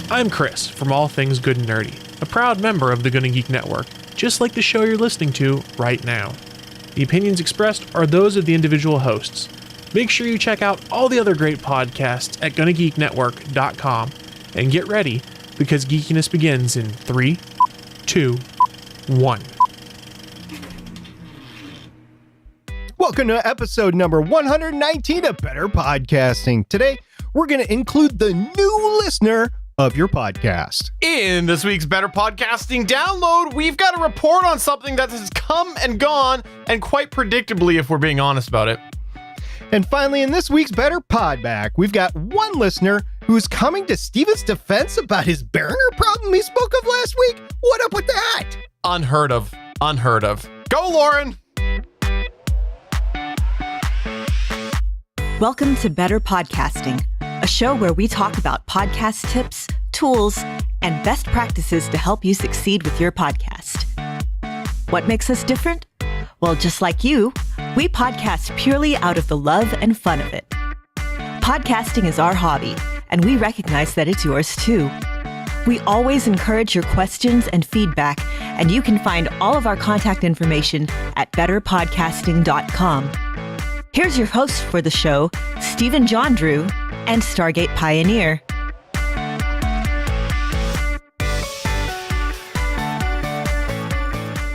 I'm Chris from All Things Good and Nerdy, a proud member of the Good and Geek Network, just like the show you're listening to right now. The opinions expressed are those of the individual hosts. Make sure you check out all the other great podcasts at GonnaGeekNetwork.com and get ready because geekiness begins in 3, 2, 1. Welcome to episode number 119 of Better Podcasting. Today, we're going to include the new listener of your podcast. In this week's Better Podcasting download, we've got a report on something that has come and gone, and quite predictably, if we're being honest about it. And finally, in this week's Better Podback, we've got one listener who's coming to Steven's defense about his Behringer problem he spoke of last week. What up with that? Unheard of. Unheard of. Go, Lauren! Welcome to Better Podcasting, a show where we talk about podcast tips, tools, and best practices to help you succeed with your podcast. What makes us different? Well, just like you, we podcast purely out of the love and fun of it. Podcasting is our hobby, and we recognize that it's yours too. We always encourage your questions and feedback, and you can find all of our contact information at betterpodcasting.com. Here's your host for the show, Stephen John Drew and Stargate Pioneer.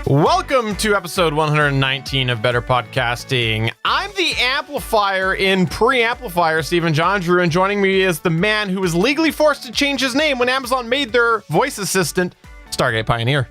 Welcome to episode 119 of Better Podcasting. I'm the amplifier in pre-amplifier, Stephen John Drew, and joining me is the man who was legally forced to change his name when Amazon made their voice assistant, Stargate Pioneer.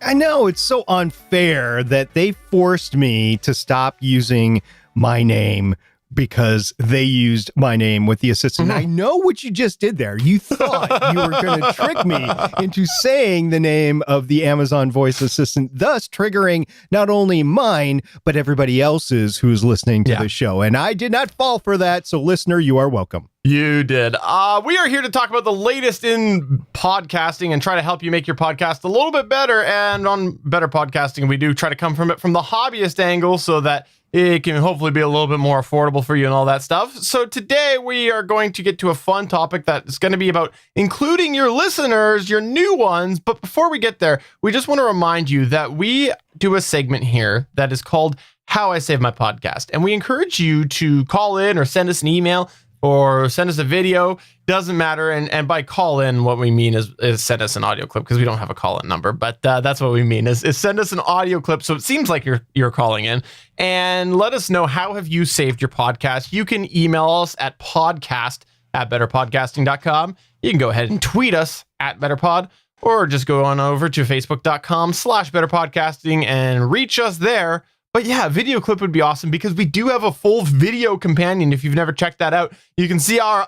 I know it's so unfair that they forced me to stop using my name because they used my name with the assistant. I know what you just did there. You thought you were going to trick me into saying the name of the Amazon voice assistant, thus triggering not only mine, but everybody else's who's listening to the show. And I did not fall for that. So listener, you are welcome. You did. We are here to talk about the latest in podcasting and try to help you make your podcast a little bit better. And on Better Podcasting, we do try to come from it from the hobbyist angle so that it can hopefully be a little bit more affordable for you and all that stuff. So today we are going to get to a fun topic that is going to be about including your listeners, your new ones. But before we get there, we just want to remind you that we do a segment here that is called How I Save My Podcast. And we encourage you to call in or send us an email or send us a video, doesn't matter. And by call in, what we mean is send us an audio clip because we don't have a call in number, but that's what we mean is send us an audio clip. So it seems like you're calling in and let us know, how have you saved your podcast? You can email us at podcast@betterpodcasting.com. You can go ahead and tweet us at betterpod, or just go on over to facebook.com/betterpodcasting and reach us there. But yeah, video clip would be awesome because we do have a full video companion. If you've never checked that out, you can see our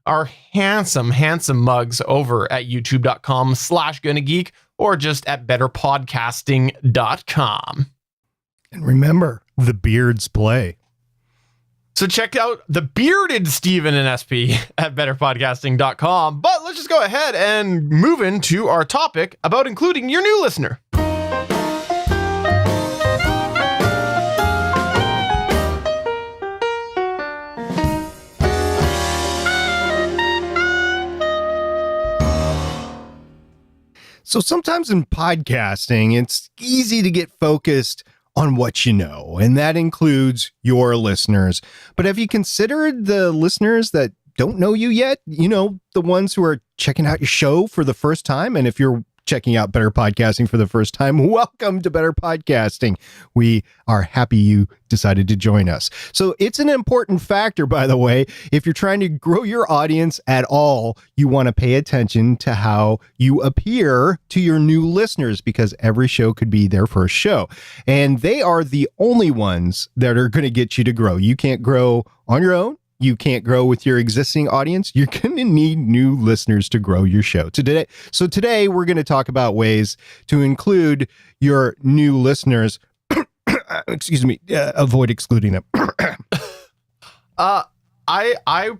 our handsome mugs over at youtube.com/GonnaGeek or just at betterpodcasting.com. And remember, the beards play. So check out the bearded Steven and SP at betterpodcasting.com. But let's just go ahead and move into our topic about including your new listener. So sometimes in podcasting, it's easy to get focused on what you know, and that includes your listeners. But have you considered the listeners that don't know you yet? You know, the ones who are checking out your show for the first time. And if you're checking out Better Podcasting for the first time, welcome to Better Podcasting. We are happy you decided to join us. So it's an important factor, by the way. If you're trying to grow your audience at all, you want to pay attention to how you appear to your new listeners, because every show could be their first show. And they are the only ones that are going to get you to grow. You can't grow on your own. You can't grow with your existing audience. You're going to need new listeners to grow your show. So today we're going to talk about ways to include your new listeners. Excuse me. Avoid excluding them. I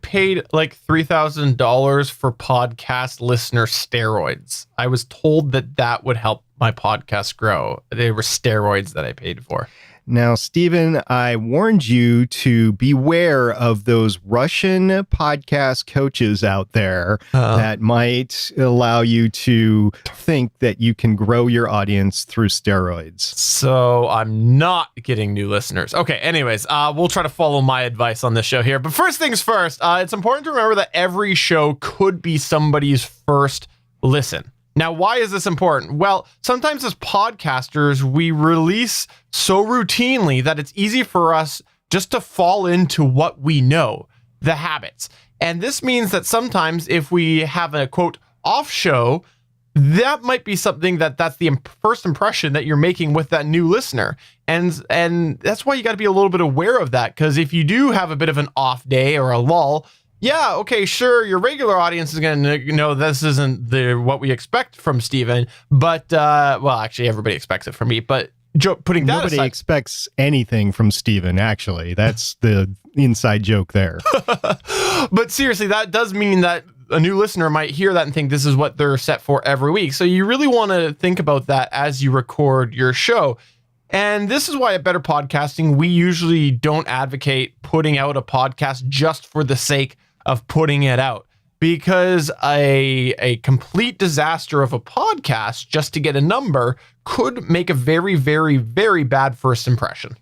paid like $3,000 for podcast listener steroids. I was told that would help my podcast grow. They were steroids that I paid for. Now, Stephen, I warned you to beware of those Russian podcast coaches out there that might allow you to think that you can grow your audience through steroids. So I'm not getting new listeners. Okay, anyways, we'll try to follow my advice on this show here. But first things first, it's important to remember that every show could be somebody's first listen. Now, why is this important? Well, sometimes as podcasters, we release so routinely that it's easy for us just to fall into what we know, the habits. And this means that sometimes if we have a quote off show, that might be something that's the first impression that you're making with that new listener. And that's why you got to be a little bit aware of that, because if you do have a bit of an off day or a lull, yeah, okay, sure, your regular audience is going to know this isn't what we expect from Stephen, but, well, actually, everybody expects it from me, but putting that Nobody aside, expects anything from Stephen, actually. That's the inside joke there. but seriously, that does mean that a new listener might hear that and think this is what they're set for every week. So you really want to think about that as you record your show. And this is why at Better Podcasting, we usually don't advocate putting out a podcast just for the sake of putting it out, because a complete disaster of a podcast just to get a number could make a very, very, very bad first impression.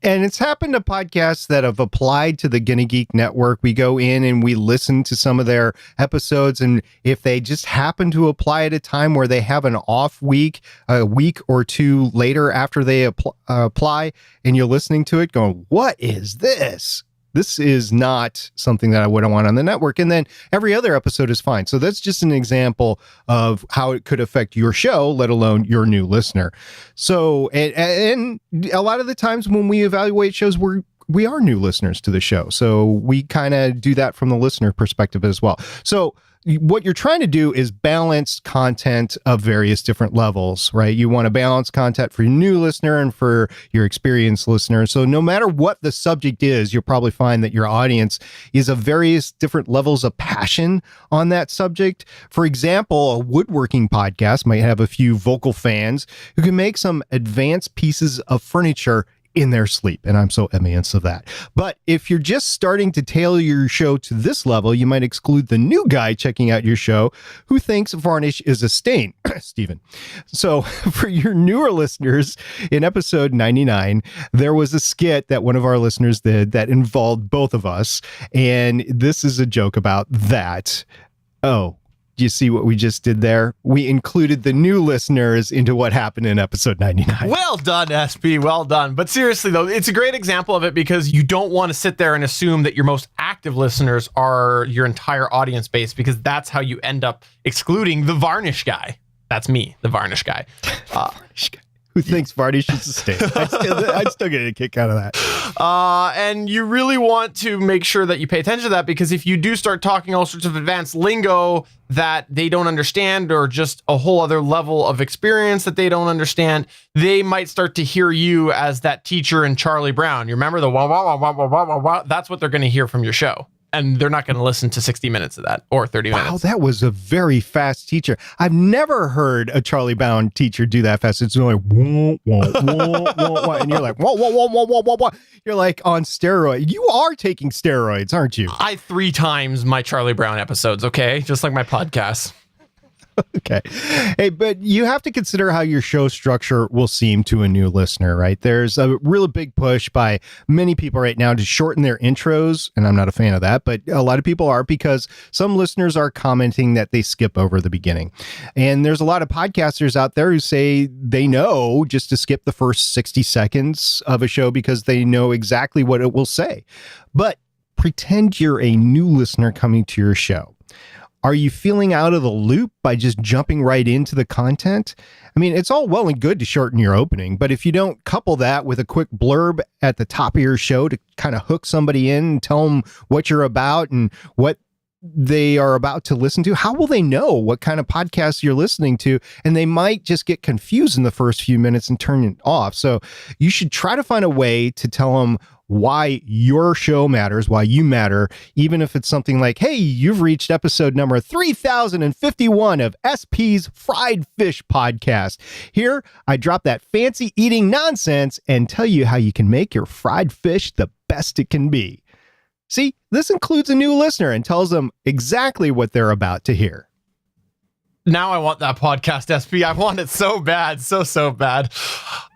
And it's happened to podcasts that have applied to the Gonna Geek Network. We go in and we listen to some of their episodes, and if they just happen to apply at a time where they have an off week, a week or two later after they apply, and you're listening to it going, what is this? This is not something that I would want on the network. And then every other episode is fine. So that's just an example of how it could affect your show, let alone your new listener. So, and a lot of the times when we evaluate shows, we are new listeners to the show. So we kind of do that from the listener perspective as well. So what you're trying to do is balance content of various different levels, right? You want to balance content for your new listener and for your experienced listener. So no matter what the subject is, you'll probably find that your audience is of various different levels of passion on that subject. For example, a woodworking podcast might have a few vocal fans who can make some advanced pieces of furniture in their sleep, and I'm so envious of that. But if you're just starting to tailor your show to this level, you might exclude the new guy checking out your show who thinks varnish is a stain. Stephen. So for your newer listeners, in episode 99, there was a skit that one of our listeners did that involved both of us, and this is a joke about that. Oh, do you see what we just did there? We included the new listeners into what happened in episode 99. Well done, SP. Well done. But seriously, though, it's a great example of it because you don't want to sit there and assume that your most active listeners are your entire audience base, because that's how you end up excluding the varnish guy. That's me, the varnish guy. Varnish guy. Who thinks varnish is a stain? I'd still get a kick out of that. And you really want to make sure that you pay attention to that, because if you do start talking all sorts of advanced lingo that they don't understand, or just a whole other level of experience that they don't understand, they might start to hear you as that teacher in Charlie Brown. You remember the wah, wah, wah, wah, wah, wah, wah, wah? That's what they're going to hear from your show. And they're not going to listen to 60 minutes of that or 30 minutes. Wow, that was a very fast teacher. I've never heard a Charlie Brown teacher do that fast. It's like, wah, wah, wah, wah, wah, and you're like, wah, wah, wah, wah, wah, wah, wah. You're like on steroids. You are taking steroids, aren't you? I 3 times my Charlie Brown episodes, okay? Just like my podcast. Okay. Hey, but you have to consider how your show structure will seem to a new listener, right? There's a really big push by many people right now to shorten their intros, and I'm not a fan of that, but a lot of people are, because some listeners are commenting that they skip over the beginning. And there's a lot of podcasters out there who say they know just to skip the first 60 seconds of a show because they know exactly what it will say. But pretend you're a new listener coming to your show. Are you feeling out of the loop by just jumping right into the content? I mean, it's all well and good to shorten your opening, but if you don't couple that with a quick blurb at the top of your show to kind of hook somebody in and tell them what you're about and what they are about to listen to, how will they know what kind of podcast you're listening to? And they might just get confused in the first few minutes and turn it off. So you should try to find a way to tell them why your show matters, why you matter, even if it's something like, hey, you've reached episode number 3051 of SP's Fried Fish Podcast. Here, I drop that fancy eating nonsense and tell you how you can make your fried fish the best it can be. See, this includes a new listener and tells them exactly what they're about to hear. Now I want that podcast, SP. I want it so bad, so bad.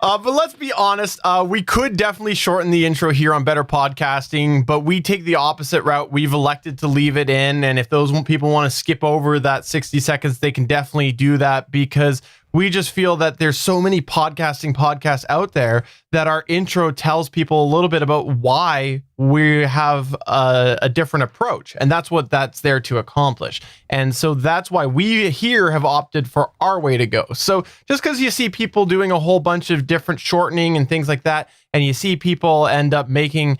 But let's be honest, we could definitely shorten the intro here on Better Podcasting, but we take the opposite route. We've elected to leave it in, and if those people want to skip over that 60 seconds, they can definitely do that, because we just feel that there's so many podcasts out there that our intro tells people a little bit about why we have a different approach. And that's what that's there to accomplish. And so that's why we here have opted for our way to go. So just because you see people doing a whole bunch of different shortening and things like that, and you see people end up making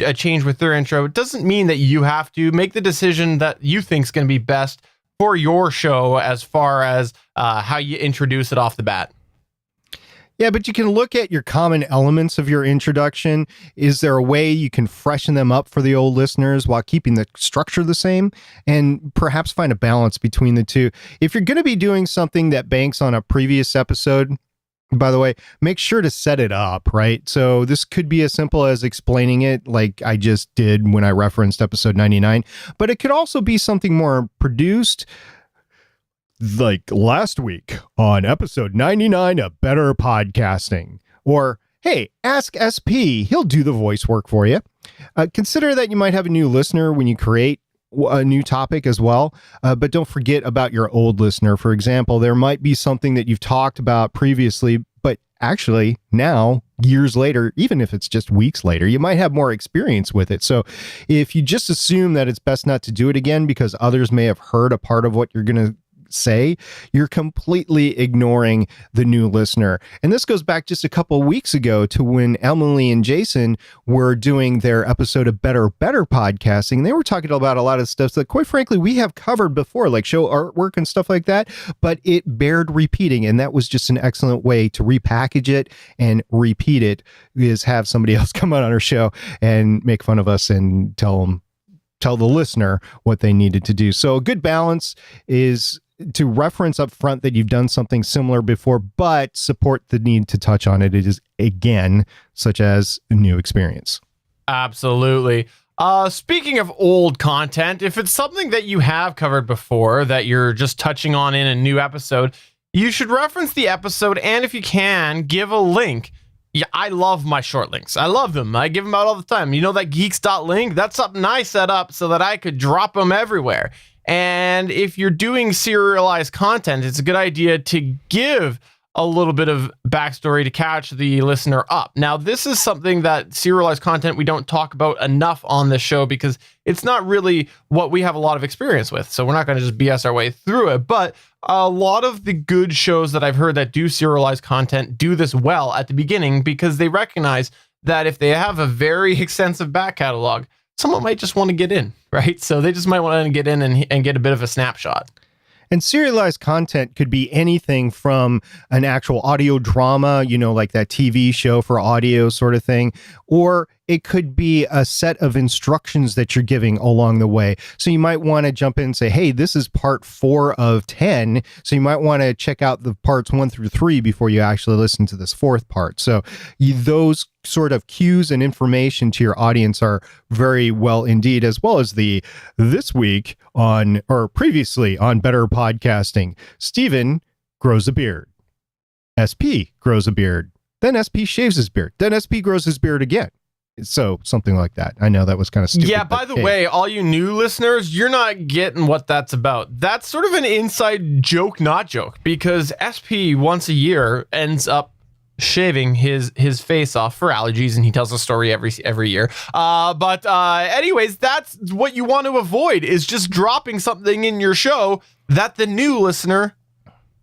a change with their intro, it doesn't mean that you have to make the decision that you think is going to be best for your show as far as how you introduce it off the bat. Yeah, but you can look at your common elements of your introduction. Is there a way you can freshen them up for the old listeners while keeping the structure the same, and perhaps find a balance between the two? If you're going to be doing something that banks on a previous episode, by the way, make sure to set it up, right? So this could be as simple as explaining it like I just did when I referenced episode 99, but it could also be something more produced, like last week on episode 99 of Better Podcasting. Or, hey, ask SP, he'll do the voice work for you. Consider that you might have a new listener when you create a new topic as well, but don't forget about your old listener. For example, there might be something that you've talked about previously, but actually now, years later, even if it's just weeks later, you might have more experience with it. So if you just assume that it's best not to do it again because others may have heard a part of what you're going to say, you're completely ignoring the new listener. And this goes back just a couple of weeks ago to when Emily and Jason were doing their episode of Better Podcasting. They were talking about a lot of stuff that, quite frankly, we have covered before, like show artwork and stuff like that, but it bared repeating. And that was just an excellent way to repackage it and repeat it, is have somebody else come on our show and make fun of us and tell the listener what they needed to do. So a good balance is to reference up front that you've done something similar before, but support the need to touch on it. It is, again, such as a new experience. Absolutely. Speaking of old content, if it's something that you have covered before that you're just touching on in a new episode, you should reference the episode, and if you can, give a link. Yeah, I love my short links. I love them. I give them out all the time. You know that geeks.link? That's something I set up so that I could drop them everywhere. And if you're doing serialized content, it's a good idea to give a little bit of backstory to catch the listener up. Now, this is something that serialized content we don't talk about enough on this show because it's not really what we have a lot of experience with. So we're not going to just BS our way through it. But a lot of the good shows that I've heard that do serialized content do this well at the beginning because they recognize that if they have a very extensive back catalog, someone might just want to get in, right? So they just might want to get in and get a bit of a snapshot. And serialized content could be anything from an actual audio drama, like that TV show for audio sort of thing, or it could be a set of instructions that you're giving along the way. So you might want to jump in and say, hey, this is part 4 of 10. So you might want to check out the parts 1 through 3 before you actually listen to this 4th part. So those sort of cues and information to your audience are very well indeed, as well as the this week on, or previously on Better Podcasting, Steven grows a beard. SP grows a beard. Then SP shaves his beard. Then SP grows his beard again. So something like that. I know that was kind of stupid. Yeah, by the way, all you new listeners, you're not getting what that's about. That's sort of an inside joke, not joke, because SP once a year ends up shaving his face off for allergies, and he tells a story every year. But anyways, that's what you want to avoid, is just dropping something in your show that the new listener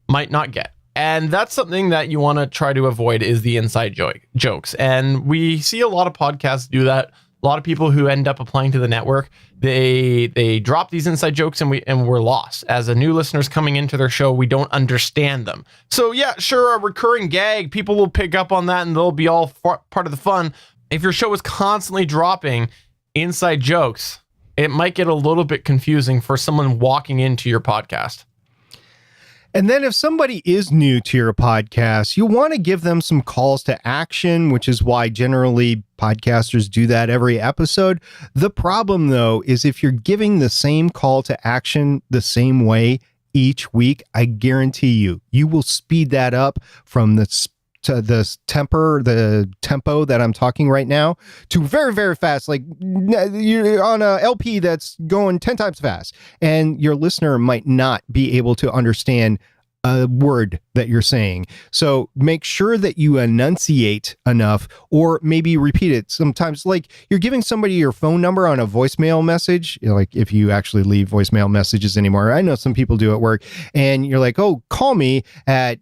might not get. And that's something that you want to try to avoid, is the inside jokes. And we see a lot of podcasts do that. A lot of people who end up applying to the network, they drop these inside jokes and we're lost. As a new listeners coming into their show, we don't understand them. So yeah, sure, a recurring gag, people will pick up on that and they'll be all part of the fun. if your show is constantly dropping inside jokes, it might get a little bit confusing for someone walking into your podcast. And then if somebody is new to your podcast, you want to give them some calls to action, which is why generally podcasters do that every episode. The problem, though, is if you're giving the same call to action the same way each week, I guarantee you will speed that up from the tempo that I'm talking right now to very, very fast. Like you're on a LP that's going 10 times fast, and your listener might not be able to understand a word that you're saying. So make sure that you enunciate enough, or maybe repeat it. Sometimes, like, you're giving somebody your phone number on a voicemail message, like if you actually leave voicemail messages anymore. I know some people do at work, and you're like, oh, call me at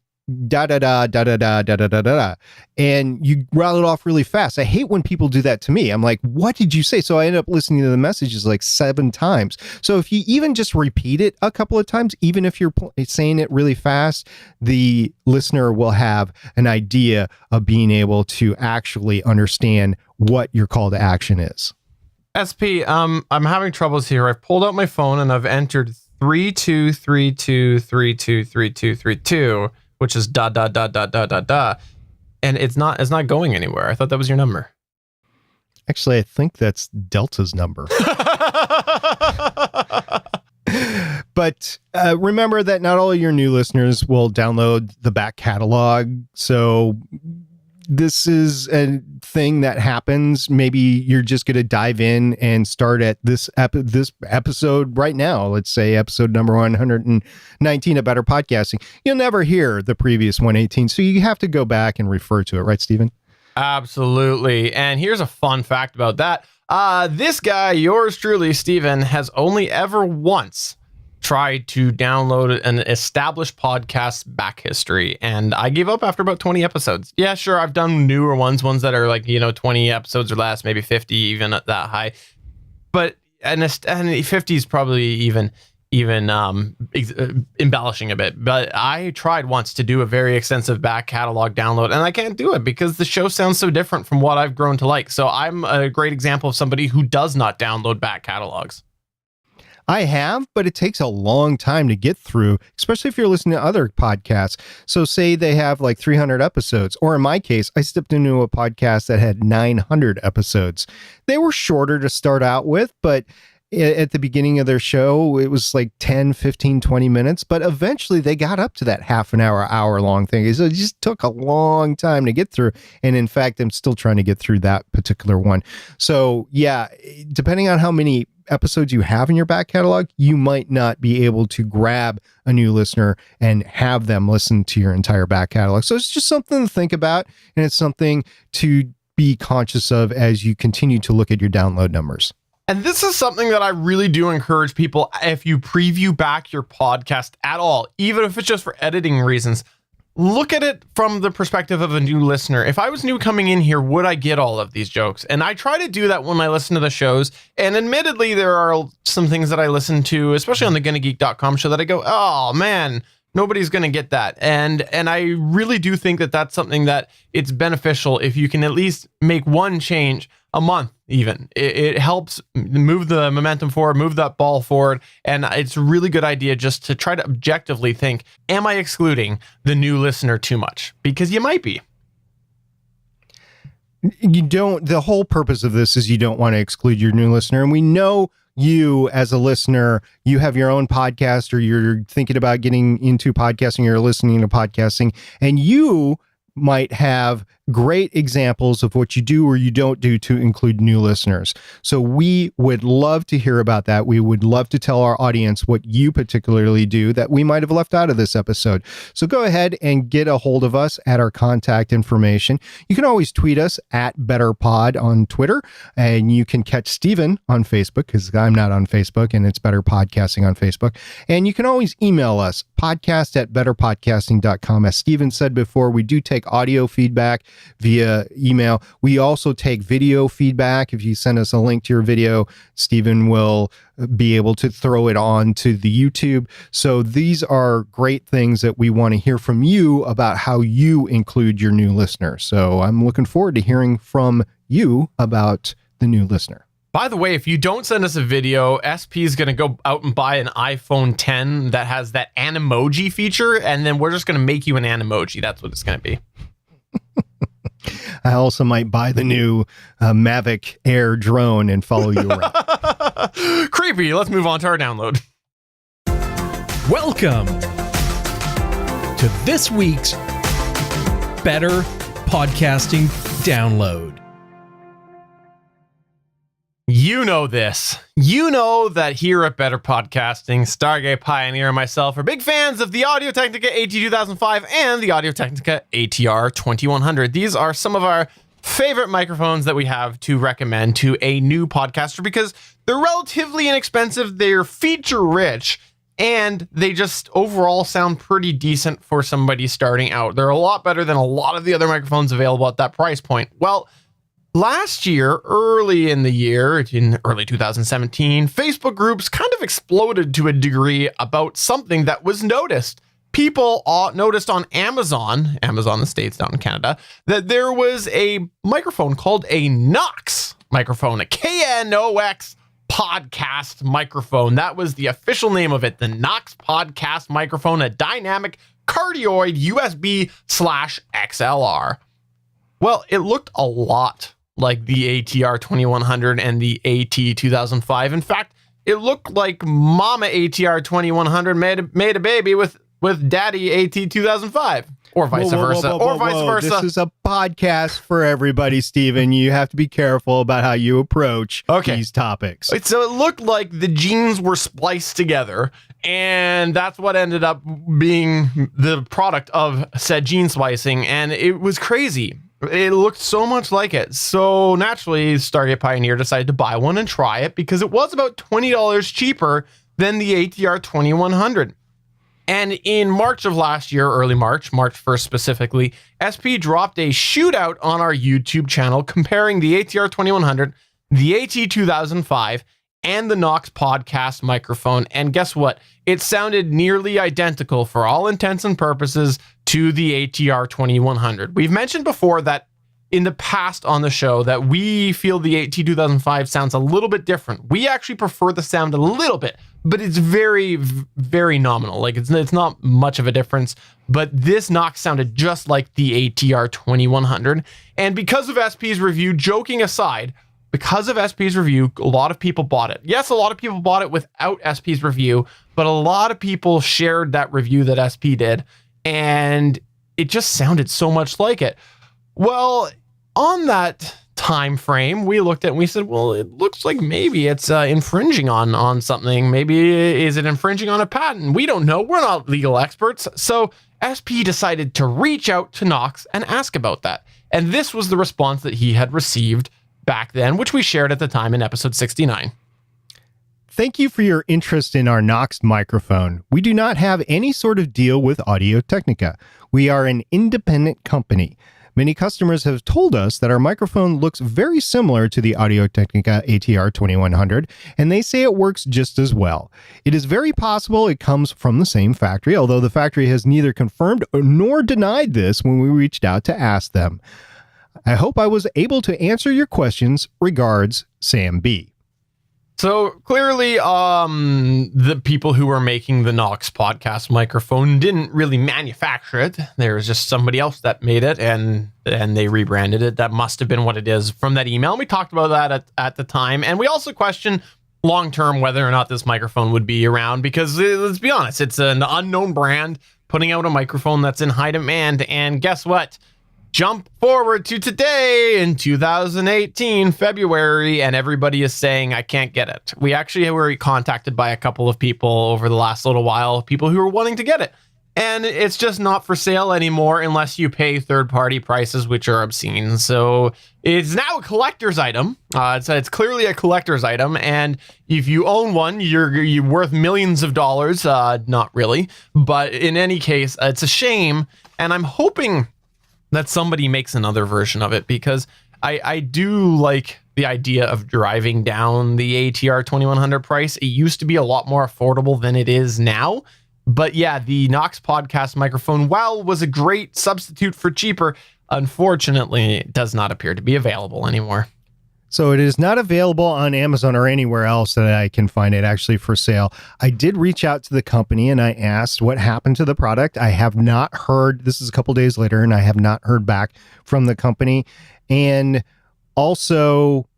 da da da da da da da da da da, and you rattle it off really fast. I hate when people do that to me. I'm like, what did you say? So I end up listening to the messages like 7 times. So if you even just repeat it a couple of times, even if you're saying it really fast, the listener will have an idea of being able to actually understand what your call to action is. SP, I'm having troubles here. I've pulled out my phone and I've entered 3232323232, which is da da da da da da da, and it's not going anywhere. I thought that was your number. Actually, I think that's Delta's number. But remember that not all of your new listeners will download the back catalog. So this is a thing that happens. Maybe you're just going to dive in and start at this episode right now. Let's say episode number 119 of Better Podcasting. You'll never hear the previous 118. So you have to go back and refer to it. Right, Stephen? Absolutely. And here's a fun fact about that. This guy, yours truly, Stephen, has only ever once tried to download an established podcast back history, and I gave up after about 20 episodes. Yeah, sure, I've done newer ones that are like, 20 episodes or less, maybe 50 even at that high, but and 50 is probably even embellishing a bit. But I tried once to do a very extensive back catalog download, and I can't do it because the show sounds so different from what I've grown to like. So I'm a great example of somebody who does not download back catalogs. I have, but it takes a long time to get through, especially if you're listening to other podcasts. So say they have like 300 episodes, or in my case, I stepped into a podcast that had 900 episodes. They were shorter to start out with, but at the beginning of their show, it was like 10, 15, 20 minutes, but eventually they got up to that half an hour long thing. So it just took a long time to get through. And in fact, I'm still trying to get through that particular one. So yeah, depending on how many episodes you have in your back catalog, you might not be able to grab a new listener and have them listen to your entire back catalog. So it's just something to think about, and it's something to be conscious of as you continue to look at your download numbers. And this is something that I really do encourage people. If you preview back your podcast at all, even if it's just for editing reasons, look at it from the perspective of a new listener. If I was new coming in here, would I get all of these jokes? And I try to do that when I listen to the shows. And admittedly, there are some things that I listen to, especially on the GonnaGeek.com show, that I go, oh man, nobody's going to get that. And I really do think that that's something that it's beneficial if you can at least make one change a month even. It helps move the momentum forward, move that ball forward. And it's a really good idea just to try to objectively think, am I excluding the new listener too much? Because you might be. The whole purpose of this is you don't want to exclude your new listener. And we know you as a listener, you have your own podcast, or you're thinking about getting into podcasting, you're listening to podcasting, and you might have great examples of what you do or you don't do to include new listeners. So we would love to hear about that. We would love to tell our audience what you particularly do that we might have left out of this episode. So go ahead and get a hold of us at our contact information. You can always tweet us at BetterPod on Twitter, and you can catch Stephen on Facebook, because I'm not on Facebook and it's Better Podcasting on Facebook. And you can always email us, podcast@betterpodcasting.com. As Stephen said before, we do take audio feedback via email. We also take video feedback. If you send us a link to your video, Stephen will be able to throw it on to the YouTube. So these are great things that we want to hear from you about how you include your new listeners. So I'm looking forward to hearing from you about the new listener. By the way, if you don't send us a video, SP is going to go out and buy an iPhone 10 that has that Animoji feature, and then we're just going to make you an Animoji. That's what it's going to be. I also might buy the new Mavic Air drone and follow you around. Creepy. Let's move on to our download. Welcome to this week's Better Podcasting Download. You know this. You know that here at Better Podcasting, Stargate Pioneer and myself are big fans of the Audio-Technica AT2005 and the Audio-Technica ATR 2100. These are some of our favorite microphones that we have to recommend to a new podcaster because they're relatively inexpensive, they're feature-rich, and they just overall sound pretty decent for somebody starting out. They're a lot better than a lot of the other microphones available at that price point. Well, last year, early in the year, in early 2017, Facebook groups kind of exploded to a degree about something that was noticed. People noticed on Amazon the States, down in Canada, that there was a microphone called a Knox microphone, a KNOX podcast microphone. That was the official name of it, the Knox podcast microphone, a dynamic cardioid USB/XLR. Well, it looked a lot like the ATR 2100 and the AT 2005. In fact, it looked like Mama ATR 2100 made a baby with Daddy AT 2005, or vice versa. This is a podcast for everybody, Steven. You have to be careful about how you approach these topics. So it looked like the genes were spliced together, and that's what ended up being the product of said gene splicing, and it was crazy. It looked so much like it. So naturally, Stargate Pioneer decided to buy one and try it because it was about $20 cheaper than the ATR 2100. And in March of last year, early March 1st specifically, SP dropped a shootout on our YouTube channel comparing the ATR 2100, the AT 2005, and the Knox podcast microphone. And guess what? It sounded nearly identical for all intents and purposes to the ATR 2100. We've mentioned before that in the past on the show that we feel the AT 2005 sounds a little bit different. We actually prefer the sound a little bit, but it's very, very nominal. Like it's not much of a difference, but this Knox sounded just like the ATR 2100. And because of SP's review, joking aside, because of SP's review, a lot of people bought it. Yes, a lot of people bought it without SP's review, but a lot of people shared that review that SP did, and it just sounded so much like it. Well, on that time frame, we looked at it and we said, well, it looks like maybe it's infringing on something. Maybe is it infringing on a patent? We don't know. We're not legal experts. So SP decided to reach out to Knox and ask about that. And this was the response that he had received back then, which we shared at the time in episode 69. Thank you for your interest in our Knox microphone. We do not have any sort of deal with Audio-Technica. We are an independent company. Many customers have told us that our microphone looks very similar to the Audio-Technica ATR 2100, and they say it works just as well. It is very possible it comes from the same factory, although the factory has neither confirmed nor denied this when we reached out to ask them. I hope I was able to answer your questions. Regards, Sam B. So clearly, the people who were making the Knox podcast microphone didn't really manufacture it. There was just somebody else that made it, and they rebranded it. That must have been what it is from that email. And we talked about that at the time. And we also questioned long-term whether or not this microphone would be around because, let's be honest, it's an unknown brand putting out a microphone that's in high demand. And guess what? Jump forward to today in 2018, February, and everybody is saying, I can't get it. We actually were contacted by a couple of people over the last little while, people who are wanting to get it. And it's just not for sale anymore unless you pay third-party prices, which are obscene. So it's now a collector's item. It's clearly a collector's item. And if you own one, you're worth millions of dollars. Not really. But in any case, it's a shame. And I'm hoping that somebody makes another version of it because I do like the idea of driving down the ATR 2100 price. It used to be a lot more affordable than it is now. But yeah, the Knox podcast microphone, while was a great substitute for cheaper, unfortunately, it does not appear to be available anymore. So it is not available on Amazon or anywhere else that I can find it actually for sale. I did reach out to the company and I asked what happened to the product. I have not heard, this is a couple days later, and I have not heard back from the company. And also,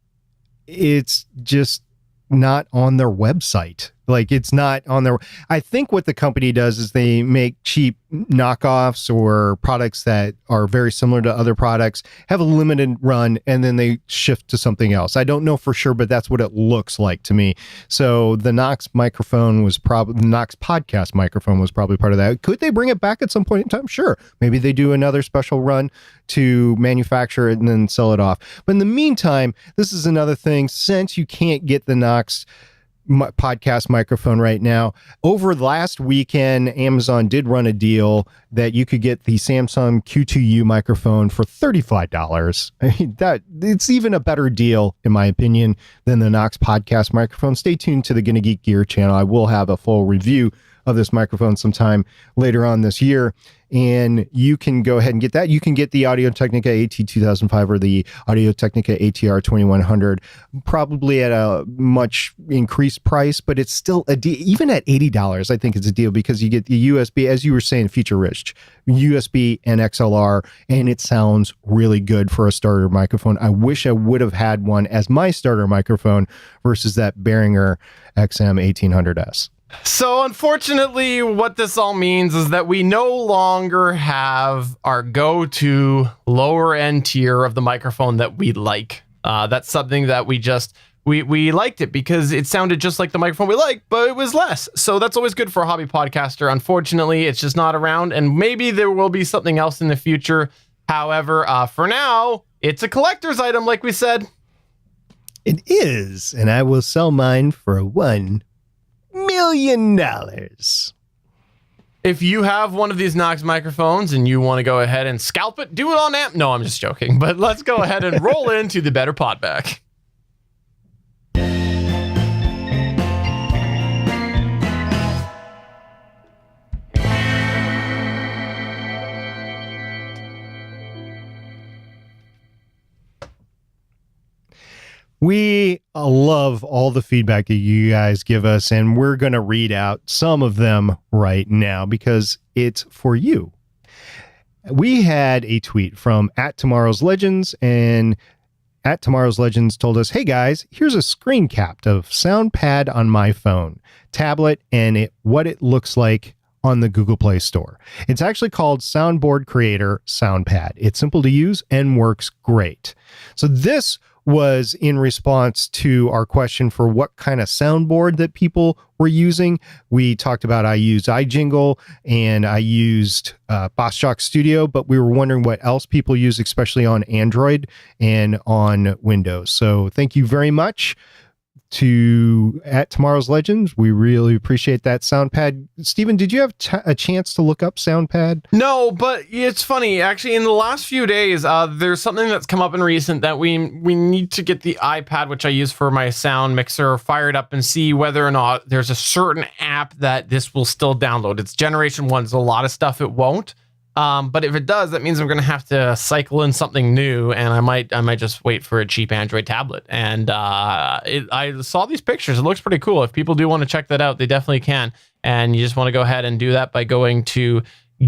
it's just not on their website. Like, it's not on their, I think what the company does is they make cheap knockoffs or products that are very similar to other products, have a limited run, and then they shift to something else. I don't know for sure, but that's what it looks like to me. So the Knox microphone was probably, the Knox podcast microphone was probably part of that. Could they bring it back at some point in time? Sure. Maybe they do another special run to manufacture it and then sell it off. But in the meantime, this is another thing. Since you can't get the Knox podcast microphone right now, over last weekend, Amazon did run a deal that you could get the Samsung Q2U microphone for $35. I mean, that it's even a better deal, in my opinion, than the Knox podcast microphone. Stay tuned to the Gonna Geek Gear channel. I will have a full review of this microphone sometime later on this year, and you can go ahead and get that. You can get the Audio-Technica AT2005 or the Audio-Technica ATR 2100, probably at a much increased price, but it's still a deal. Even at $80, I think it's a deal because you get the USB, as you were saying, feature-rich, USB and XLR, and it sounds really good for a starter microphone. I wish I would have had one as my starter microphone versus that Behringer XM 1800S. So unfortunately, what this all means is that we no longer have our go-to lower end tier of the microphone that we like. That's something that we liked it because it sounded just like the microphone we like, but it was less. So that's always good for a hobby podcaster. Unfortunately, it's just not around, and maybe there will be something else in the future. However, for now, it's a collector's item, like we said. It is, and I will sell mine for $1 million. If you have one of these Knox microphones and you want to go ahead and scalp it, do it on amp. No, I'm just joking. But let's go ahead and roll into the Better Podback. We love all the feedback that you guys give us, and we're going to read out some of them right now because it's for you. We had a tweet from @TomorrowsLegends, and @TomorrowsLegends told us, "Hey guys, here's a screen cap of SoundPad on my phone, tablet, and what it looks like on the Google Play Store. It's actually called Soundboard Creator SoundPad. It's simple to use and works great." So this was in response to our question for what kind of soundboard that people were using. We talked about I used iJingle and I used BossJock Studio, but we were wondering what else people use, especially on Android and on Windows. So thank you very much to @TomorrowsLegends. We really appreciate that SoundPad. Stephen, did you have a chance to look up SoundPad? No, but it's funny. Actually, in the last few days, there's something that's come up in recent that we need to get the iPad, which I use for my sound mixer, fired up and see whether or not there's a certain app that this will still download. It's Generation 1. There's a lot of stuff it won't. But if it does, that means I'm going to have to cycle in something new, and I might just wait for a cheap Android tablet. And I saw these pictures. It looks pretty cool. If people do want to check that out, they definitely can. And you just want to go ahead and do that by going to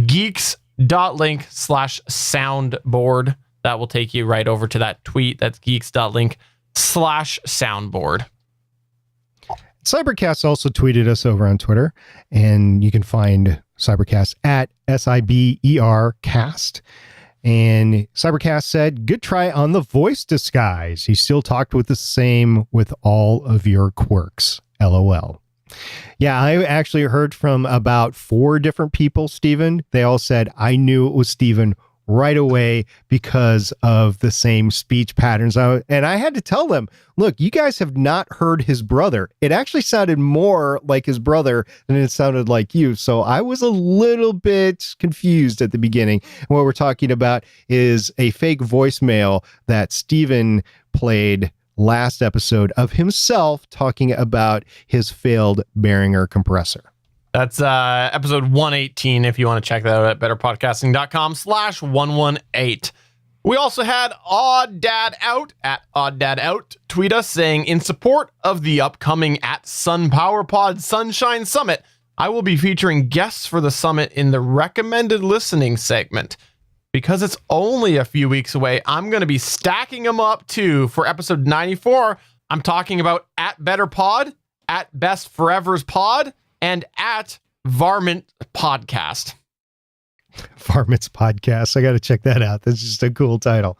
geeks.link/soundboard. That will take you right over to that tweet. That's geeks.link/soundboard. Cybercast also tweeted us over on Twitter, and you can find Cybercast at SIBERcast. And Cybercast said, "Good try on the voice disguise. You still talked with the same with all of your quirks. LOL." Yeah, I actually heard from about 4 different people, Stephen. They all said, "I knew it was Stephen right away because of the same speech patterns." And I had to tell them, look, you guys have not heard his brother. It actually sounded more like his brother than it sounded like you. So I was a little bit confused at the beginning. What we're talking about is a fake voicemail that Stephen played last episode of himself talking about his failed Behringer compressor. That's episode 118 if you want to check that out at betterpodcasting.com/118. We also had Odd Dad Out at Odd Dad Out tweet us saying, in support of the upcoming at Sun Power Pod Sunshine Summit, I will be featuring guests for the summit in the recommended listening segment. Because it's only a few weeks away, I'm going to be stacking them up too. For episode 94, I'm talking about at Better Pod, at Best Forever's Pod, and at Varmint Podcast. Varmint's Podcast. I got to check that out. That's just a cool title.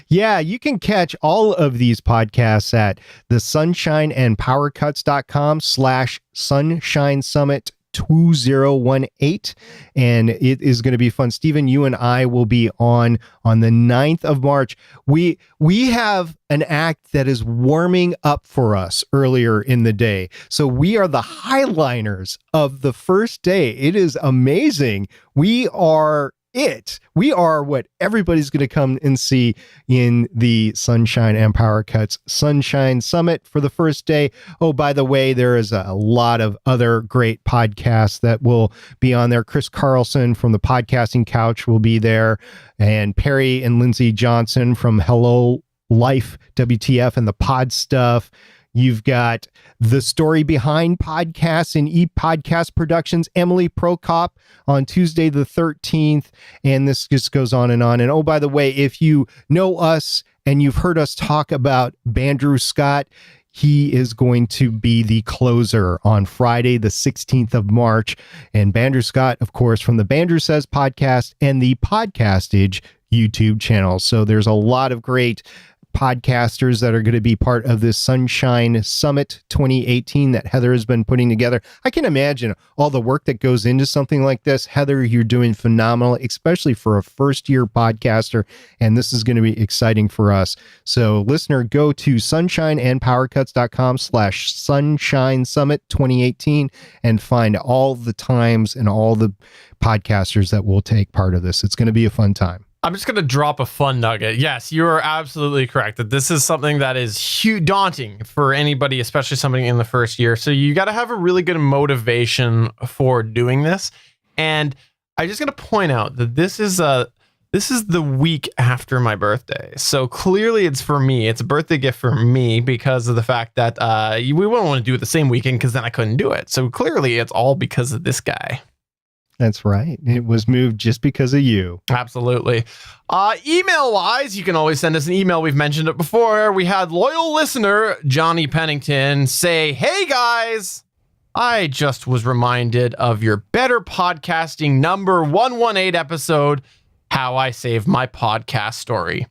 Yeah, you can catch all of these podcasts at the sunshineandpowercuts.com/Sunshine Summit 2018, and it is going to be fun. Stephen, you and I will be on the 9th of March. We have an act that is warming up for us earlier in the day, so we are the highliners of the first day. It is amazing. We are what everybody's going to come and see in the Sunshine and Power Cuts Sunshine Summit for the first day. Oh, by the way, there is a lot of other great podcasts that will be on there. Chris Carlson from the Podcasting Couch will be there, and Perry and Lindsay Johnson from Hello Life WTF and the Pod Stuff. You've got the Story Behind Podcasts and ePodcast Productions, Emily Prokop on Tuesday the 13th. And this just goes on. And oh, by the way, if you know us and you've heard us talk about Bandrew Scott, he is going to be the closer on Friday, the 16th of March. And Bandrew Scott, of course, from the Bandrew Says podcast and the Podcastage YouTube channel. So there's a lot of great podcasters that are going to be part of this Sunshine Summit 2018 that Heather has been putting together. I can imagine all the work that goes into something like this. Heather, you're doing phenomenal, especially for a first-year podcaster, and this is going to be exciting for us. So, listener, go to sunshineandpowercuts.com/Sunshine Summit 2018 and find all the times and all the podcasters that will take part of this. It's going to be a fun time. I'm just going to drop a fun nugget. Yes, you are absolutely correct that this is something that is daunting for anybody, especially somebody in the first year. So you got to have a really good motivation for doing this. And I just got to point out that this is the week after my birthday. So clearly it's for me. It's a birthday gift for me because of the fact that we wouldn't want to do it the same weekend because then I couldn't do it. So clearly it's all because of this guy. That's right. It was moved just because of you. Absolutely. Email wise, you can always send us an email. We've mentioned it before. We had loyal listener Johnny Pennington say, "Hey guys, I just was reminded of your Better Podcasting number 118 episode, How I Saved My Podcast Story.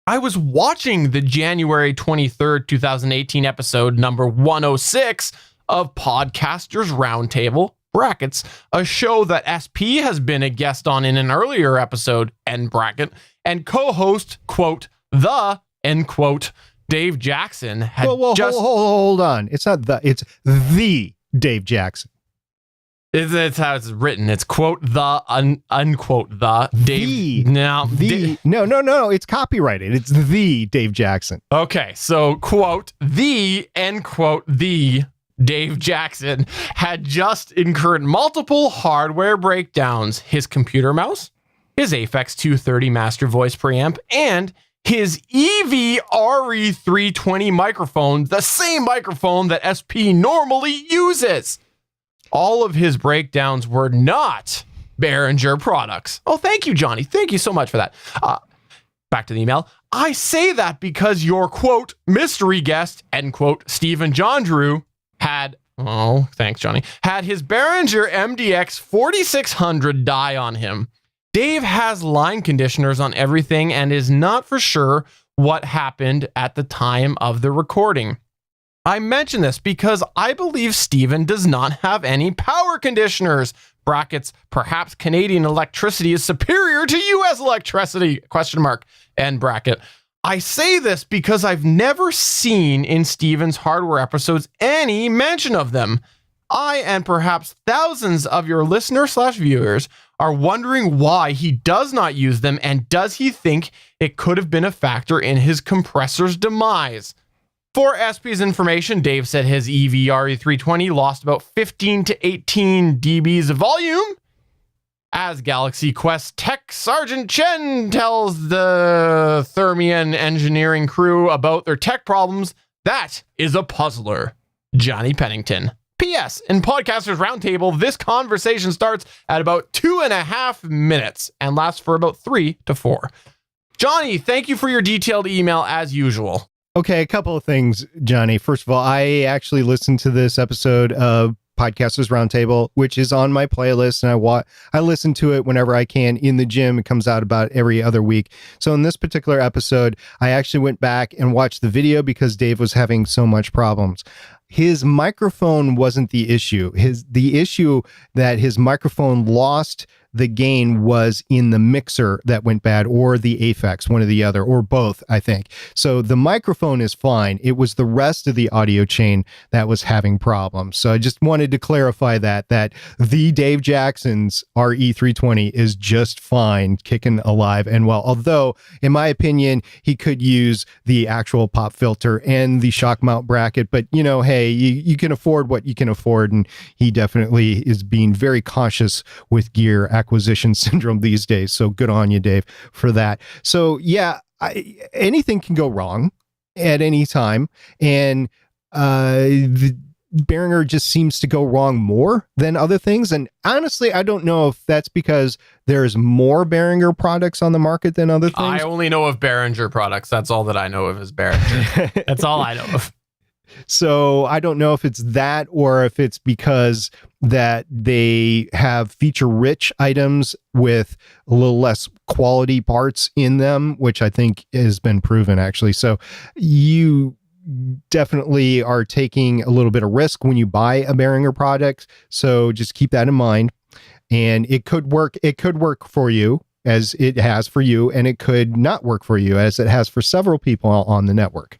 I was watching the January 23rd, 2018 episode number 106 of Podcasters Roundtable, brackets, a show that SP has been a guest on in an earlier episode, end bracket, and co-host, quote, the, end quote, Dave Jackson had hold on. It's not it's the Dave Jackson. It's how it's written. It's quote, the, unquote, the, Dave. No, it's copyrighted. It's the Dave Jackson. Okay, so quote, the, end quote, the Dave Jackson had just incurred multiple hardware breakdowns. His computer mouse, his Aphex 230 master voice preamp, and his EV RE320 microphone, the same microphone that SP normally uses. All of his breakdowns were not Behringer products. Oh, thank you, Johnny. Thank you so much for that. Back to the email. I say that because your, quote, mystery guest, end quote, Stephen John Drew, had his Behringer MDX 4600 die on him. Dave has line conditioners on everything and is not for sure what happened at the time of the recording. I mention this because I believe Steven does not have any power conditioners. Brackets, perhaps Canadian electricity is superior to US electricity, question mark, end bracket. I say this because I've never seen in Steven's hardware episodes any mention of them. I and perhaps thousands of your listener/viewers are wondering why he does not use them, and does he think it could have been a factor in his compressor's demise? For SP's information, Dave said his EV RE320 lost about 15 to 18 dBs of volume As Galaxy Quest Tech Sergeant Chen tells the Thermian engineering crew about their tech problems, that is a puzzler. Johnny Pennington. P.S. In Podcasters Roundtable, this conversation starts at about 2.5 minutes and lasts for about 3 to 4. Johnny, thank you for your detailed email as usual. Okay, a couple of things, Johnny. First of all, I actually listened to this episode of Podcasters Roundtable, which is on my playlist, and I listen to it whenever I can in the gym. It comes out about every other week. So in this particular episode, I actually went back and watched the video because Dave was having so much problems. His microphone wasn't the issue. The issue that his microphone lost the gain was in the mixer that went bad, or the Aphex, one or the other, or both, I think. So the microphone is fine. It was the rest of the audio chain that was having problems. So I just wanted to clarify that the Dave Jackson's RE320 is just fine, kicking alive and well. Although, in my opinion, he could use the actual pop filter and the shock mount bracket. But, hey, you can afford what you can afford. And he definitely is being very cautious with gear acquisition syndrome these days. So good on you, Dave, for that. So yeah, anything can go wrong at any time. And the Behringer just seems to go wrong more than other things. And honestly, I don't know if that's because there's more Behringer products on the market than other things. I only know of Behringer products. That's all that I know of is Behringer. That's all I know of. So I don't know if it's that or if it's because that they have feature-rich items with a little less quality parts in them, which I think has been proven, actually. So you definitely are taking a little bit of risk when you buy a Behringer product. So just keep that in mind. And it could work. It could work for you, as it has for you, and it could not work for you, as it has for several people on the network.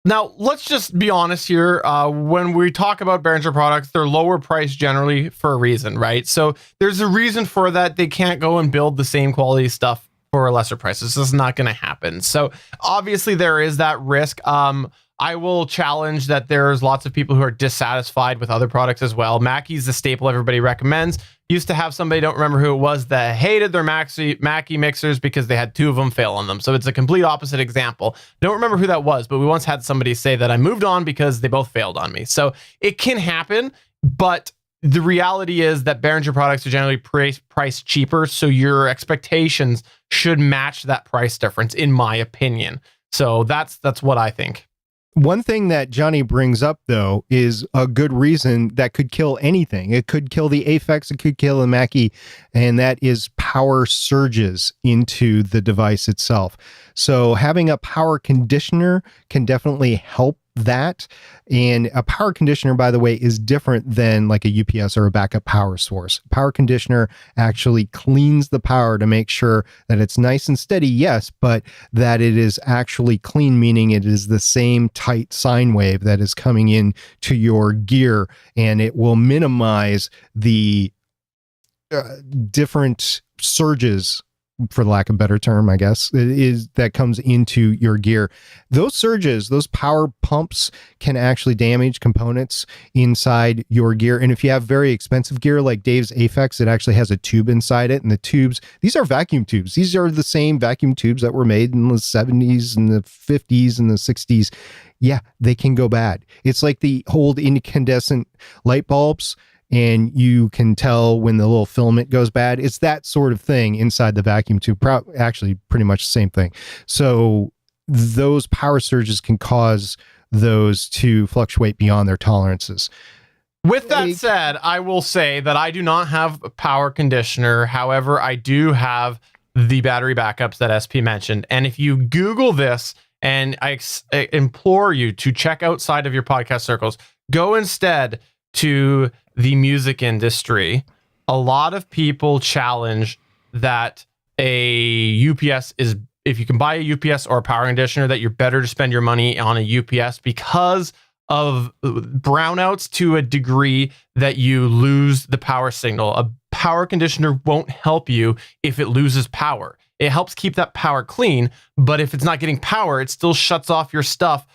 Now, let's just be honest here. When we talk about Behringer products, they're lower priced generally for a reason, right? So there's a reason for that. They can't go and build the same quality stuff for a lesser price. This is not going to happen. So obviously there is that risk. I will challenge that there's lots of people who are dissatisfied with other products as well. Mackie's the staple everybody recommends. Used to have somebody, don't remember who it was, that hated their Mackie mixers because they had 2 of them fail on them. So it's a complete opposite example. Don't remember who that was, but we once had somebody say that I moved on because they both failed on me. So it can happen, but the reality is that Behringer products are generally priced cheaper. So your expectations should match that price difference, in my opinion. So that's what I think. One thing that Johnny brings up, though, is a good reason that could kill anything. It could kill the Aphex, it could kill the Mackie, and that is power surges into the device itself. So having a power conditioner can definitely help that. And a power conditioner, by the way, is different than like a UPS or a backup power source. A power conditioner actually cleans the power to make sure that it's nice and steady, yes, but that it is actually clean, meaning it is the same tight sine wave that is coming in to your gear, and it will minimize the different surges, for lack of a better term, I guess, that comes into your gear. Those surges, those power pumps can actually damage components inside your gear. And if you have very expensive gear like Dave's Aphex, it actually has a tube inside it. And the tubes, these are vacuum tubes. These are the same vacuum tubes that were made in the 70s and the 50s and the 60s. Yeah, they can go bad. It's like the old incandescent light bulbs, and you can tell when the little filament goes bad. It's that sort of thing inside the vacuum tube. Actually, pretty much the same thing. So those power surges can cause those to fluctuate beyond their tolerances. With that said, I will say that I do not have a power conditioner. However, I do have the battery backups that SP mentioned. And if you Google this, and I implore you to check outside of your podcast circles, go instead to the music industry. A lot of people challenge that a UPS is, if you can buy a UPS or a power conditioner, that you're better to spend your money on a UPS because of brownouts to a degree that you lose the power signal. A power conditioner won't help you if it loses power. It helps keep that power clean, but if it's not getting power, it still shuts off your stuff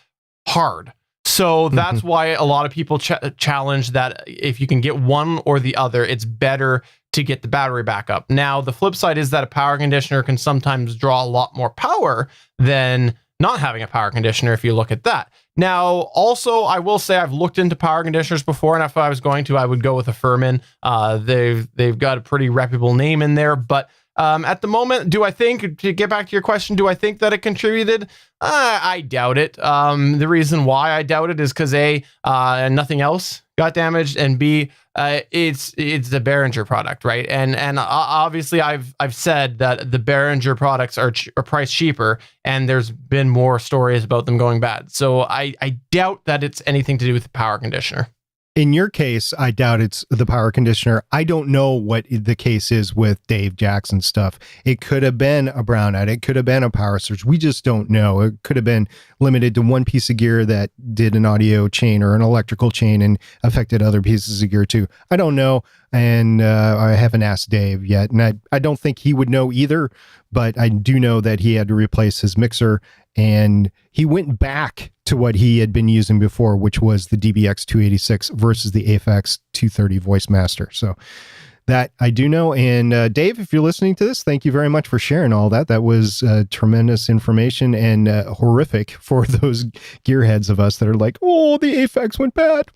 hard. So that's why a lot of people challenge that if you can get one or the other, it's better to get the battery backup. Now, the flip side is that a power conditioner can sometimes draw a lot more power than not having a power conditioner if you look at that. Now, also, I will say I've looked into power conditioners before, and if I was going to, I would go with a Furman. They've got a pretty reputable name in there, but at the moment, do I think, to get back to your question, do I think that it contributed? I doubt it. The reason why I doubt it is because A, nothing else got damaged, and B, it's the Behringer product, right? And obviously, I've said that the Behringer products are priced cheaper, and there's been more stories about them going bad. So I doubt that it's anything to do with the power conditioner. In your case, I doubt it's the power conditioner. I don't know what the case is with Dave Jackson stuff. It could have been a brownout. It could have been a power surge. We just don't know. It could have been limited to one piece of gear that did an audio chain or an electrical chain and affected other pieces of gear too. I don't know. And I haven't asked Dave yet. And I don't think he would know either, but I do know that he had to replace his mixer, and he went back to what he had been using before, which was the DBX 286 versus the AFX 230 Voice Master. So that I do know. And Dave, if you're listening to this, thank you very much for sharing all that. That was tremendous information, and horrific for those gearheads of us that are like, oh, the AFX went bad.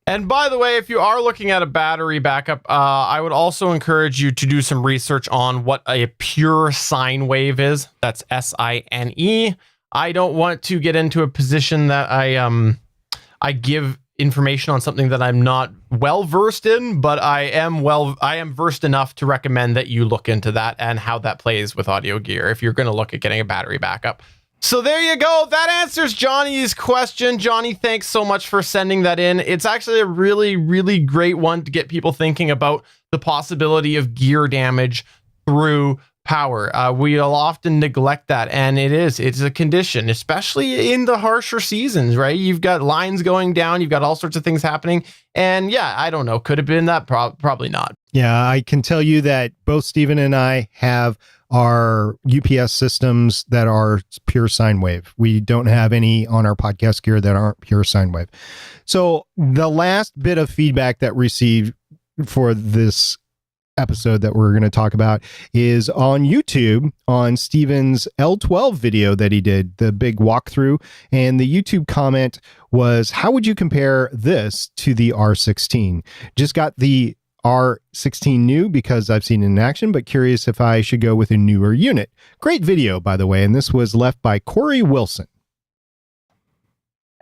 And by the way, if you are looking at a battery backup, I would also encourage you to do some research on what a pure sine wave is. That's SINE. I don't want to get into a position that I give information on something that I'm not well versed in, but I am versed enough to recommend that you look into that and how that plays with audio gear if you're going to look at getting a battery backup. So there you go. That answers Johnny's question. Johnny, thanks so much for sending that in. It's actually a really, really great one to get people thinking about the possibility of gear damage through power. We'll often neglect that, and it's a condition, especially in the harsher seasons, right? You've got lines going down, you've got all sorts of things happening, and yeah, I don't know, could have been that, probably not. Yeah, I can tell you that both Steven and I have our UPS systems that are pure sine wave. We don't have any on our podcast gear that aren't pure sine wave. So the last bit of feedback that received for this episode that we're going to talk about is on YouTube on Steven's L12 video that he did, the big walkthrough. And the YouTube comment was, how would you compare this to the R16? Just got the R16 new because I've seen it in action, but curious if I should go with a newer unit. Great video, by the way. And this was left by Corey Wilson.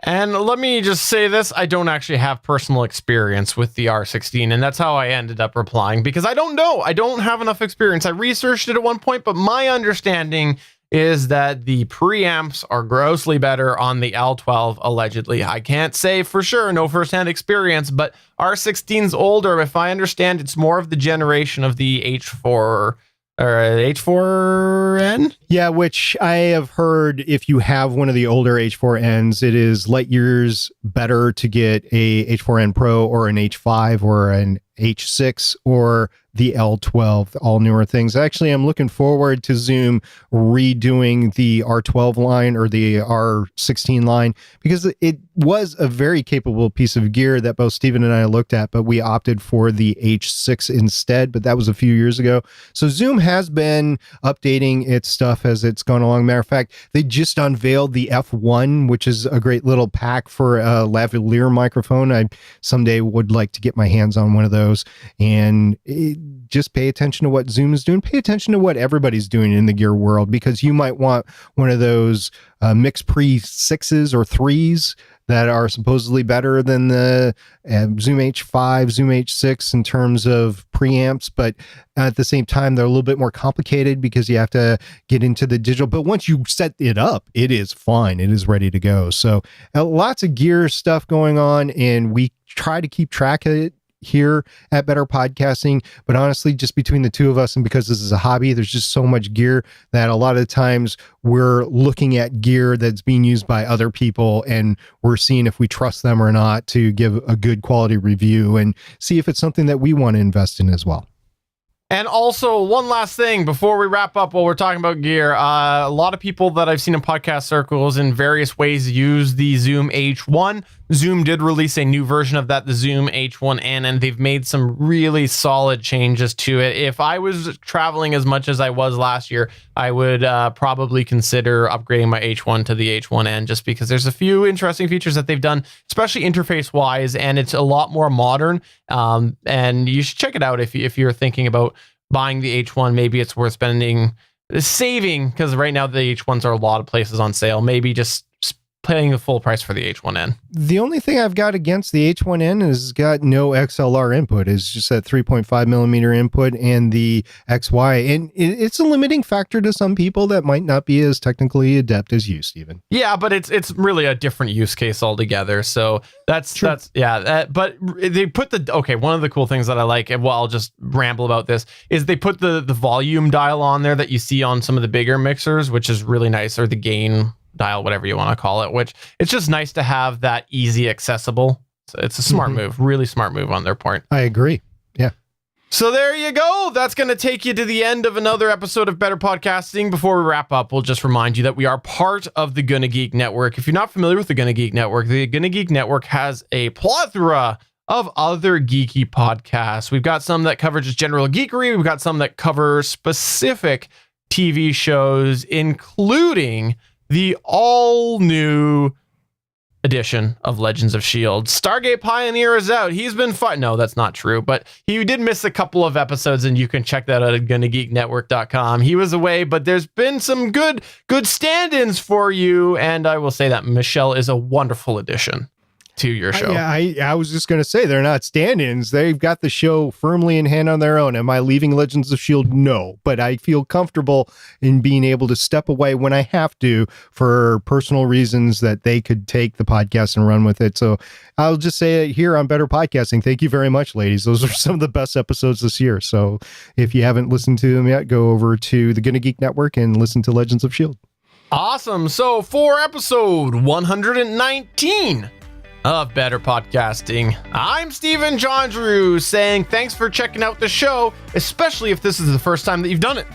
And let me just say this, I don't actually have personal experience with the R16, and that's how I ended up replying, because I don't know. I don't have enough experience. I researched it at one point, but my understanding is that the preamps are grossly better on the L12, allegedly. I can't say for sure, no firsthand experience, but R16's older. If I understand, it's more of the generation of the H4 or H4N? Yeah, which I have heard if you have one of the older H4Ns, it is light years better to get a H4N Pro or an H5 or an H6 or the L12, all newer things. Actually, I'm looking forward to Zoom redoing the R12 line or the R16 line, because it was a very capable piece of gear that both Steven and I looked at, but we opted for the H6 instead, but that was a few years ago. So Zoom has been updating its stuff as it's gone along. Matter of fact, they just unveiled the F1, which is a great little pack for a lavalier microphone. I someday would like to get my hands on one of those, and just pay attention to what Zoom is doing. Pay attention to what everybody's doing in the gear world, because you might want one of those mix pre 6s or 3s that are supposedly better than the Zoom H5, Zoom H6 in terms of preamps, but at the same time, they're a little bit more complicated because you have to get into the digital. But once you set it up, it is fine. It is ready to go. So lots of gear stuff going on, and we try to keep track of it here at Better Podcasting. But honestly, just between the two of us, and because this is a hobby, there's just so much gear that a lot of times we're looking at gear that's being used by other people, and we're seeing if we trust them or not to give a good quality review and see if it's something that we want to invest in as well. And also, one last thing before we wrap up while we're talking about gear. A lot of people that I've seen in podcast circles in various ways use the Zoom H1. Zoom did release a new version of that, the Zoom H1N, and they've made some really solid changes to it. If I was traveling as much as I was last year, I would probably consider upgrading my H1 to the H1N, just because there's a few interesting features that they've done, especially interface-wise, and it's a lot more modern. And you should check it out if you're thinking about buying the H1. Maybe it's worth saving, because right now the H1s are a lot of places on sale. Maybe just paying the full price for the H1N. The only thing I've got against the H1N is it's got no XLR input. It's just that 3.5 millimeter input and the XY. And it's a limiting factor to some people that might not be as technically adept as you, Stephen. Yeah, but it's really a different use case altogether. So but they put one of the cool things that I like, and I'll just ramble about this, is they put the volume dial on there that you see on some of the bigger mixers, which is really nice, or the gain dial, whatever you want to call it, which it's just nice to have that easy accessible. So it's a smart move, really smart move on their part. I agree. Yeah. So there you go. That's going to take you to the end of another episode of Better Podcasting. Before we wrap up, we'll just remind you that we are part of the Gonna Geek Network. If you're not familiar with the Gonna Geek Network, the Gonna Geek Network has a plethora of other geeky podcasts. We've got some that cover just general geekery. We've got some that cover specific TV shows, including the all-new edition of Legends of S.H.I.E.L.D. Stargate Pioneer is out. He's been fun. No, that's not true, but he did miss a couple of episodes, and you can check that out at GonnaGeekNetwork.com. He was away, but there's been some good stand-ins for you, and I will say that Michelle is a wonderful addition to your show. I was just going to say, they're not stand-ins. They've got the show firmly in hand on their own. Am I leaving Legends of S.H.I.E.L.D.? No, but I feel comfortable in being able to step away when I have to for personal reasons that they could take the podcast and run with it. So I'll just say it here on Better Podcasting. Thank you very much, ladies. Those are some of the best episodes this year. So if you haven't listened to them yet, go over to the Gonna Geek Network and listen to Legends of S.H.I.E.L.D. Awesome. So for episode 119 of Better Podcasting, I'm Stephen John Drew saying thanks for checking out the show, especially if this is the first time that you've done it.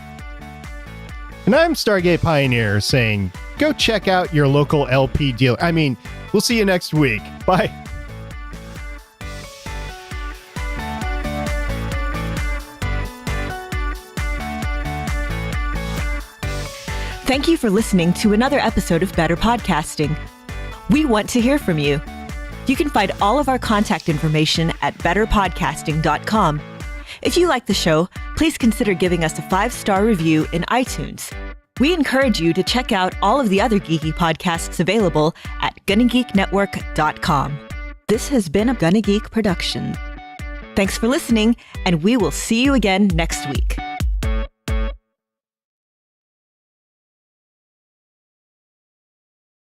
And I'm Stargate Pioneer saying go check out your local LP dealer. I mean, we'll see you next week. Bye. Thank you for listening to another episode of Better Podcasting. We want to hear from you. You can find all of our contact information at betterpodcasting.com. If you like the show, please consider giving us a 5-star review in iTunes. We encourage you to check out all of the other geeky podcasts available at GonnaGeekNetwork.com. This has been a Gonna Geek production. Thanks for listening, and we will see you again next week.